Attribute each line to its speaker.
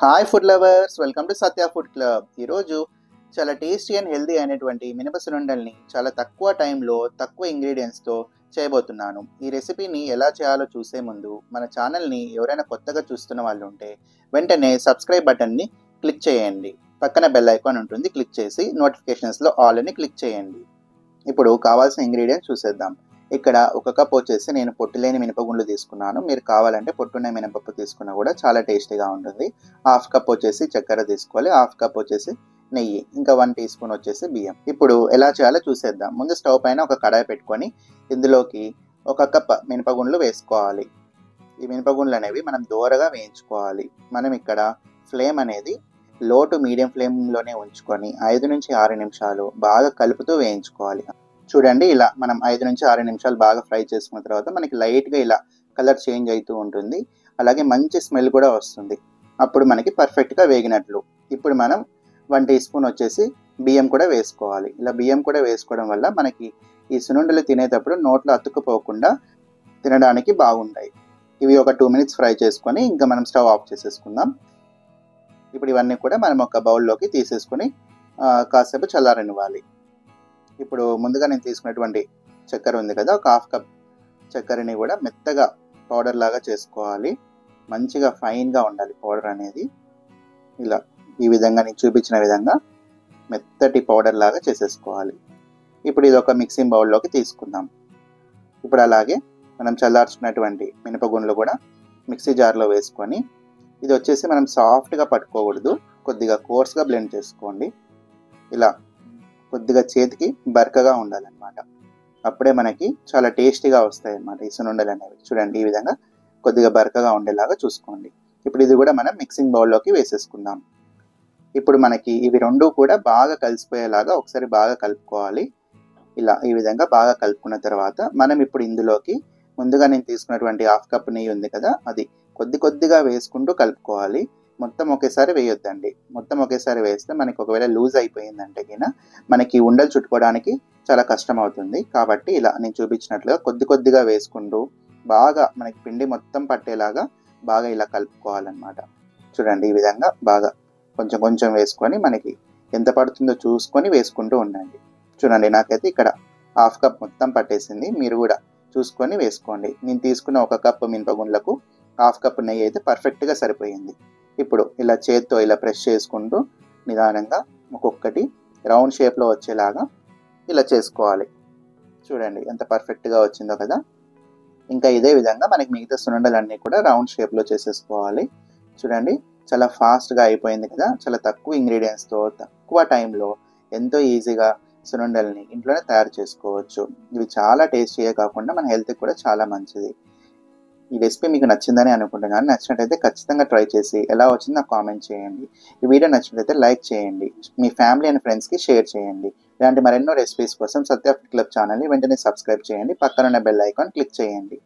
Speaker 1: Hi food lovers, welcome to Satya food club. ఈరోజు చాలా tasty and healthy అయినటువంటి మినప సున్నుండల్ని చాలా తక్కువ టైంలో తక్కువ ఇంగ్రీడియంట్స్తో చేయబోతున్నాను. ఈ రెసిపీని ఎలా చేయాలో చూసే ముందు మన ఛానల్ని ఎవరైనా కొత్తగా చూస్తున్న వాళ్ళు ఉంటే వెంటనే సబ్స్క్రైబ్ బటన్ని క్లిక్ చేయండి. పక్కన బెల్ ఐకాన్ ఉంటుంది, క్లిక్ చేసి నోటిఫికేషన్స్లో ఆల్ అని క్లిక్ చేయండి. ఇప్పుడు కావాల్సిన ఇంగ్రీడియంట్స్ చూసేద్దాం. ఇక్కడ ఒక కప్ వచ్చేసి నేను పొట్టు లేని మినపగుండ్లు తీసుకున్నాను. మీరు కావాలంటే పొట్టున్న మినపప్పు తీసుకున్నా కూడా చాలా టేస్టీగా ఉంటుంది. హాఫ్ కప్ వచ్చేసి చక్కెర తీసుకోవాలి, హాఫ్ కప్ వచ్చేసి నెయ్యి, ఇంకా 1 టీ స్పూన్ వచ్చేసి బియ్యం. ఇప్పుడు ఎలా చేయాలో చూసేద్దాం. ముందు స్టవ్ పైన ఒక కడాయి పెట్టుకొని ఇందులోకి ఒక కప్ మినపగుండ్లు వేసుకోవాలి. ఈ మినపగుండ్లు అనేవి మనం దోరగా వేయించుకోవాలి. మనం ఇక్కడ ఫ్లేమ్ అనేది లో టు మీడియం ఫ్లేమ్లోనే ఉంచుకొని 5 నుంచి 6 నిమిషాలు బాగా కలుపుతూ వేయించుకోవాలి. చూడండి, ఇలా మనం 5 నుంచి 6 నిమిషాలు బాగా ఫ్రై చేసుకున్న తర్వాత మనకి లైట్గా ఇలా కలర్ చేంజ్ అవుతూ ఉంటుంది. అలాగే మంచి స్మెల్ కూడా వస్తుంది. అప్పుడు మనకి పర్ఫెక్ట్గా వేగినట్లు. ఇప్పుడు మనం 1 టీ స్పూన్ వచ్చేసి బియ్యం కూడా వేసుకోవాలి. ఇలా బియ్యం కూడా వేసుకోవడం వల్ల మనకి ఈ సున్నుండలు తినేటప్పుడు నోట్లో అతుక్కుపోకుండా తినడానికి బాగుంటాయి. ఇవి ఒక 2 మినిట్స్ ఫ్రై చేసుకొని ఇంకా మనం స్టవ్ ఆఫ్ చేసేసుకుందాం. ఇప్పుడు ఇవన్నీ కూడా మనం ఒక బౌల్లోకి తీసేసుకొని కాసేపు చల్లారనివ్వాలి. ఇప్పుడు ముందుగా నేను తీసుకున్నటువంటి చక్కెర ఉంది కదా, ఒక హాఫ్ కప్ చక్కెరని కూడా మెత్తగా పౌడర్ లాగా చేసుకోవాలి. మంచిగా ఫైన్గా ఉండాలి పౌడర్ అనేది. ఇలా ఈ విధంగా నేను చూపించిన విధంగా మెత్తటి పౌడర్ లాగా చేసేసుకోవాలి. ఇప్పుడు ఇది ఒక మిక్సింగ్ బౌల్లోకి తీసుకుందాం. ఇప్పుడు అలాగే మనం చల్లార్చుకున్నటువంటి మినపగుండ్లు కూడా మిక్సీ జార్లో వేసుకొని, ఇది వచ్చేసి మనం సాఫ్ట్గా పట్టుకోకూడదు, కొద్దిగా కోర్స్గా బ్లెండ్ చేసుకోండి. ఇలా కొద్దిగా చేతికి బరకగా ఉండాలన్నమాట. అప్పుడే మనకి చాలా టేస్టీగా వస్తాయి అన్నమాట ఈ సున్నుండలు అనేవి. చూడండి, ఈ విధంగా కొద్దిగా బరకగా ఉండేలాగా చూసుకోండి. ఇప్పుడు ఇది కూడా మనం మిక్సింగ్ బౌల్లోకి వేసేసుకుందాం. ఇప్పుడు మనకి ఇవి రెండు కూడా బాగా కలిసిపోయేలాగా ఒకసారి బాగా కలుపుకోవాలి. ఇలా ఈ విధంగా బాగా కలుపుకున్న తర్వాత మనం ఇప్పుడు ఇందులోకి ముందుగా నేను తీసుకున్నటువంటి హాఫ్ కప్ నెయ్యి ఉంది కదా, అది కొద్దిగా వేసుకుంటూ కలుపుకోవాలి. మొత్తం ఒకేసారి వేయొద్దండి. మొత్తం ఒకేసారి వేస్తే మనకి ఒకవేళ లూజ్ అయిపోయిందంటే కినా మనకి ఉండలు చుట్టుకోవడానికి చాలా కష్టం అవుతుంది. కాబట్టి ఇలా నేను చూపించినట్లుగా కొద్దిగా వేసుకుంటూ బాగా మనకి పిండి మొత్తం పట్టేలాగా బాగా ఇలా కలుపుకోవాలన్నమాట. చూడండి, ఈ విధంగా బాగా కొంచెం వేసుకొని మనకి ఎంత పడుతుందో చూసుకొని వేసుకుంటూ ఉండండి. చూడండి, నాకైతే ఇక్కడ హాఫ్ కప్ మొత్తం పట్టేసింది. మీరు కూడా చూసుకొని వేసుకోండి. నేను తీసుకున్న ఒక కప్పు మినపగుండ్లకు హాఫ్ కప్ నెయ్యి అయితే పర్ఫెక్ట్గా సరిపోయింది. ఇప్పుడు ఇలా చేత్తో ఇలా ప్రెస్ చేసుకుంటూ నిదానంగా ఒక్కొక్కటి రౌండ్ షేప్లో వచ్చేలాగా ఇలా చేసుకోవాలి. చూడండి ఎంత పర్ఫెక్ట్గా వచ్చిందో కదా. ఇంకా ఇదే విధంగా మనకి మిగతా సున్నుండలన్నీ కూడా రౌండ్ షేప్లో చేసేసుకోవాలి. చూడండి, చాలా ఫాస్ట్గా అయిపోయింది కదా. చాలా తక్కువ ఇంగ్రీడియంట్స్తో తక్కువ టైంలో ఎంతో ఈజీగా సున్నుండల్ని ఇంట్లోనే తయారు చేసుకోవచ్చు. ఇవి చాలా టేస్టీగా కాకుండా మన హెల్త్కి కూడా చాలా మంచిది. ఈ రెసిపీ మీకు నచ్చిందని అనుకుంటున్నాను. నచ్చినట్టయితే ఖచ్చితంగా ట్రై చేసి ఎలా వచ్చిందో నాకు కామెంట్ చేయండి. ఈ వీడియో నచ్చినట్లయితే లైక్ చేయండి, మీ ఫ్యామిలీ అండ్ ఫ్రెండ్స్కి షేర్ చేయండి. ఇలాంటి మరెన్నో రెసిపీస్ కోసం సత్య ఫుడ్ క్లబ్ ఛానల్ని వెంటనే సబ్స్క్రైబ్ చేయండి. పక్కనున్న బెల్ ఐకాన్ క్లిక్ చేయండి.